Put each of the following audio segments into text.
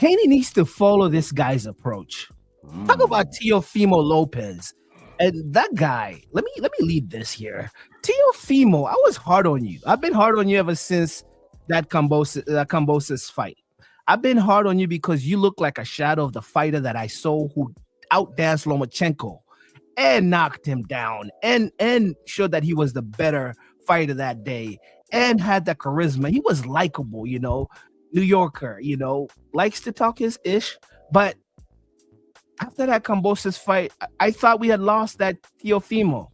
Haney needs to follow this guy's approach. Talk about Teofimo Lopez. And that guy, let me lead this here. Teofimo, I was hard on you. I've been hard on you ever since that Kambosos fight. I've been hard on you because you look like a shadow of the fighter that I saw who outdanced Lomachenko and knocked him down and showed that he was the better fighter that day and had the charisma. He was likable, New Yorker, likes to talk his ish, but after that Kambosos fight, I thought we had lost that Teofimo.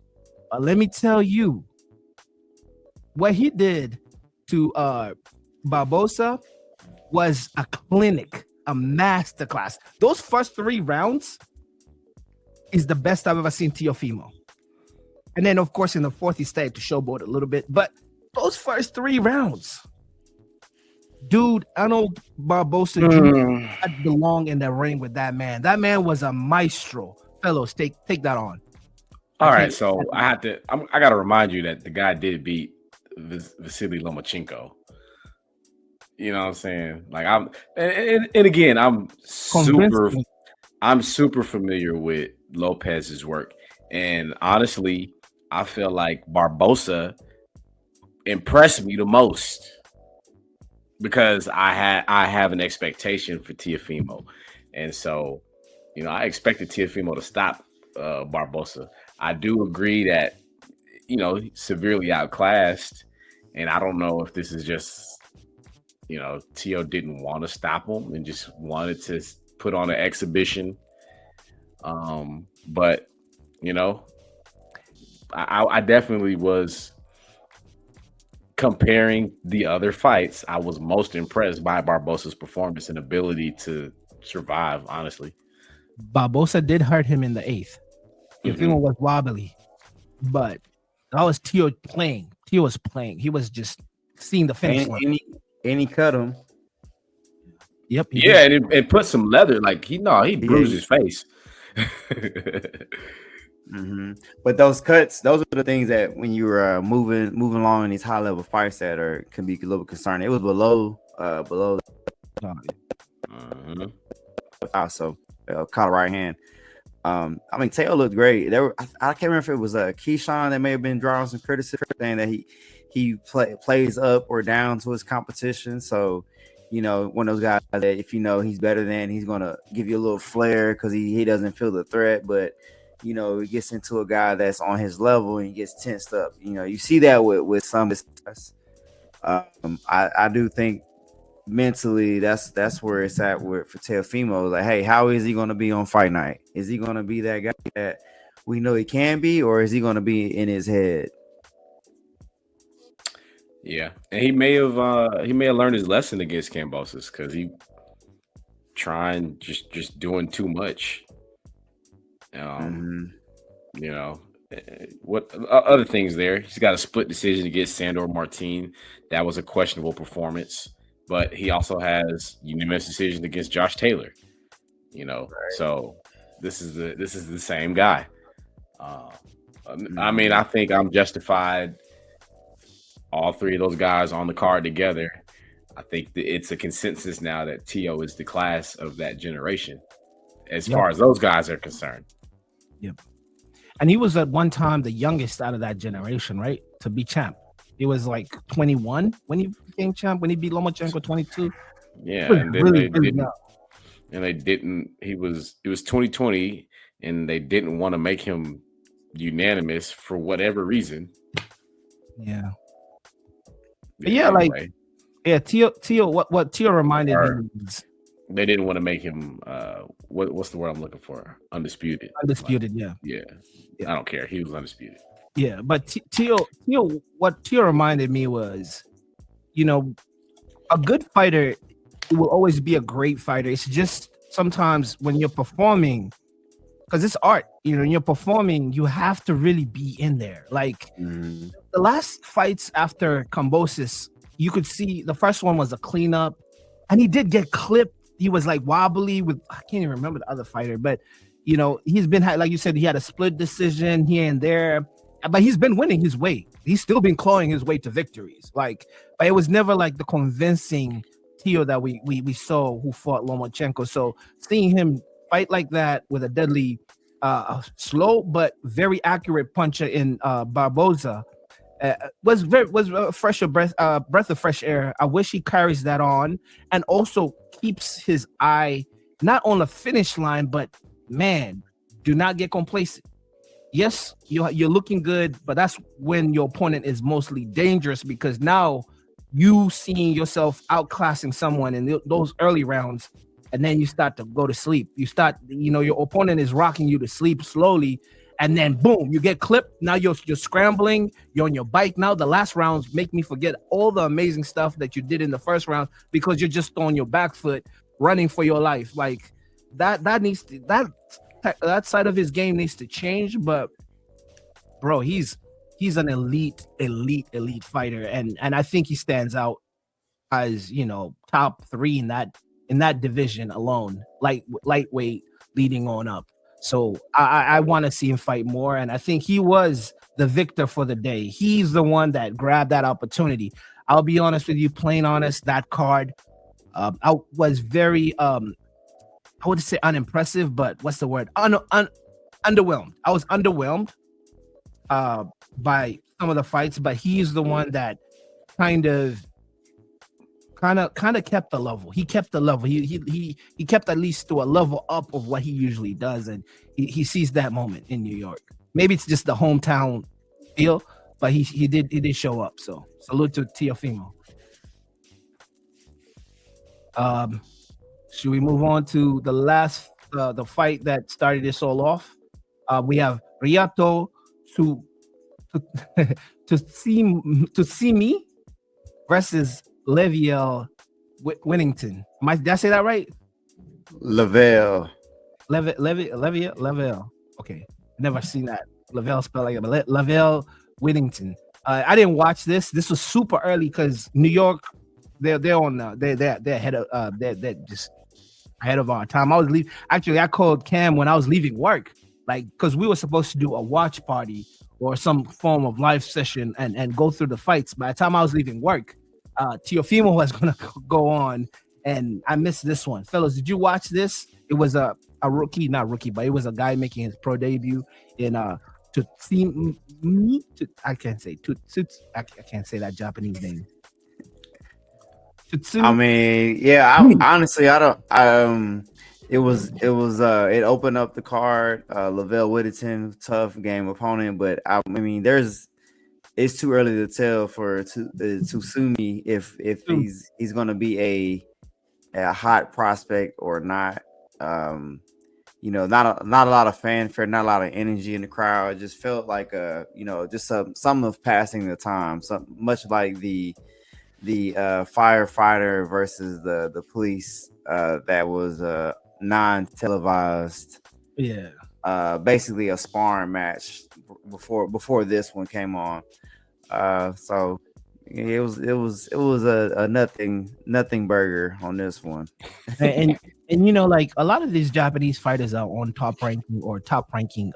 But let me tell you, what he did to Barbosa was a clinic, a masterclass. Those first 3 rounds is the best I've ever seen Teofimo. And then, of course, in the 4th, he started to showboat a little bit. But those first 3 rounds, dude, I know Barbosa Jr. belong in the ring with that man. That man was a maestro. Fellows, take that on. All right, so I got to remind you that the guy did beat Vasily Lomachenko. You know what I'm saying? Like and again, I'm super familiar with Lopez's work, and honestly, I feel like Barbosa impressed me the most because I have an expectation for Teofimo, and so I expected Teofimo to stop Barbosa. I do agree that severely outclassed, and I don't know if this is just Teo didn't want to stop him and just wanted to put on an exhibition. But I definitely was comparing the other fights. I was most impressed by Barbosa's performance and ability to survive, honestly. Barbosa did hurt him in the 8th. Teofimo was wobbly, but that was Teo playing. Teo was playing. He was just seeing the finish line. And he cut him. Yep. And it put some leather. Like he bruised his face. But those cuts, those are the things that when you were moving along in these high level fights that can be a little bit concerning. It was below. Also, caught a right hand. Teo looked great. I can't remember if it was Keyshawn that may have been drawing some criticism saying that he plays up or down to his competition. So, one of those guys that if he's better than, he's gonna give you a little flair because he doesn't feel the threat. But he gets into a guy that's on his level and he gets tensed up. You see that with some of this. I do think mentally that's where it's at for Teofimo. Like, hey, how is he going to be on fight night? Is he going to be that guy that we know he can be, or is he going to be in his head? Yeah, and he may have learned his lesson against Kambosos because he trying just doing too much. What other things there? He's got a split decision against Sandor Martin. That was a questionable performance. But he also has unanimous decision against Josh Taylor. Right. So this is the same guy. I think I'm justified. All 3 of those guys on the card together. I think that it's a consensus now that Teo is the class of that generation, as far as those guys are concerned. Yep. And he was at one time the youngest out of that generation, right? To be champ. He was like 21 when he became champ, when he beat Lomachenko 22. Yeah, and then they didn't. It was 2020, and they didn't want to make him unanimous for whatever reason. Yeah. Anyway. Teo. What Teo reminded me is they didn't want to make him. What's the word I'm looking for? Undisputed. Undisputed. Yeah. I don't care. He was undisputed. Yeah, but Teo, what Teo reminded me was, a good fighter will always be a great fighter. It's just sometimes when you're performing, because it's art, when you're performing, you have to really be in there. Like the last fights after Kambosos, you could see the first one was a cleanup, and he did get clipped. He was like wobbly with, I can't even remember the other fighter, but he's been, like you said, he had a split decision here and there. But he's been winning his way. He's still been clawing his way to victories. But it was never like the convincing Tio that we saw who fought Lomachenko. So seeing him fight like that with a deadly, slow but very accurate puncher in Barboza was a fresher breath of fresh air. I wish he carries that on and also keeps his eye not on the finish line, but man, do not get complacent. Yes, you're looking good, but that's when your opponent is mostly dangerous because now you seeing yourself outclassing someone in those early rounds, and then you start to go to sleep. You start, your opponent is rocking you to sleep slowly, and then boom, you get clipped. Now you're scrambling. You're on your bike. Now the last rounds make me forget all the amazing stuff that you did in the first round because you're just on your back foot, running for your life. Like that needs to that side of his game needs to change. But bro, he's an elite fighter, and I think he stands out as top 3 in that division alone, lightweight leading on up. So I want to see him fight more, and I think he was the victor for the day. He's the one that grabbed that opportunity. I'll be honest with you, plain honest, that card, I was very I would say unimpressive, but what's the word? Underwhelmed. I was underwhelmed by some of the fights, but he's the one that kind of kept the level. He kept the level. He kept at least to a level up of what he usually does, and he sees that moment in New York. Maybe it's just the hometown feel, but he did show up. So salute to Teofimo. Should we move on to the last the fight that started this all off? We have Riato to see me versus Leviel Winnington. Did I say that right? Lavelle. Leviel. Okay, never seen that. Lavelle spelled like that. Lavelle Winnington. I didn't watch this. This was super early because New York, they're on. They're ahead of. They're just ahead of our time. I was leaving. Actually, I called Cam when I was leaving work, like because we were supposed to do a watch party or some form of live session and go through the fights. By the time I was leaving work, Teofimo was gonna go on, and I missed this one. Fellas, did you watch this? It was a rookie, not rookie, but it was a guy making his pro debut in to see me. I can't say I can't say that Japanese name. I mean, yeah. Honestly, I don't. It opened up the card. Lavelle Whittington, tough game opponent, but I mean, it's too early to tell for Tsusumi if he's going to be a hot prospect or not. Not a lot of fanfare, not a lot of energy in the crowd. It just felt like just some of passing the time. So much like the firefighter versus the police that was non-televised. Yeah. Basically a sparring match before this one came on. So it was a nothing burger on this one. and like a lot of these Japanese fighters are on top ranking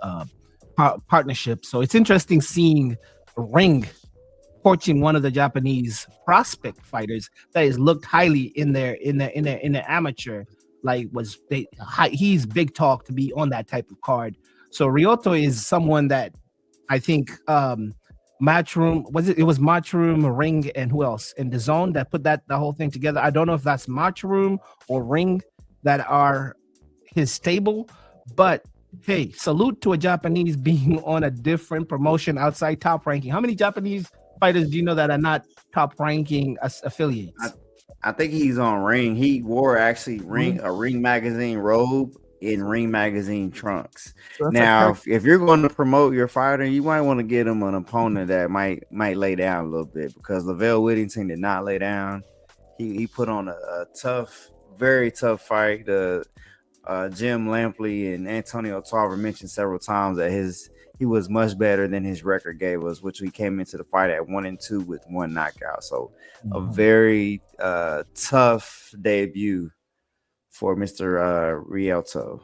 partnerships. So it's interesting seeing Ring coaching one of the Japanese prospect fighters that is looked highly in their amateur. Like he's big talk to be on that type of card. So Ryoto is someone that I think Matchroom it was Matchroom, Ring, and who else in the zone that put the whole thing together. I don't know if that's Matchroom or Ring that are his stable, but hey, salute to a Japanese being on a different promotion outside Top Ranking. How many Japanese fighters do you know that are not Top Ranking affiliates? I think he's on Ring. He wore actually a Ring magazine robe in Ring magazine trunks. So now, if you're going to promote your fighter, you might want to get him an opponent that might lay down a little bit, because Lavelle Whittington did not lay down. He put on a tough, very tough fight. Jim Lampley and Antonio Tarver mentioned several times that he was much better than his record gave us, which we came into the fight at 1-2 with 1 knockout. So a very tough debut for Mr. Rialto.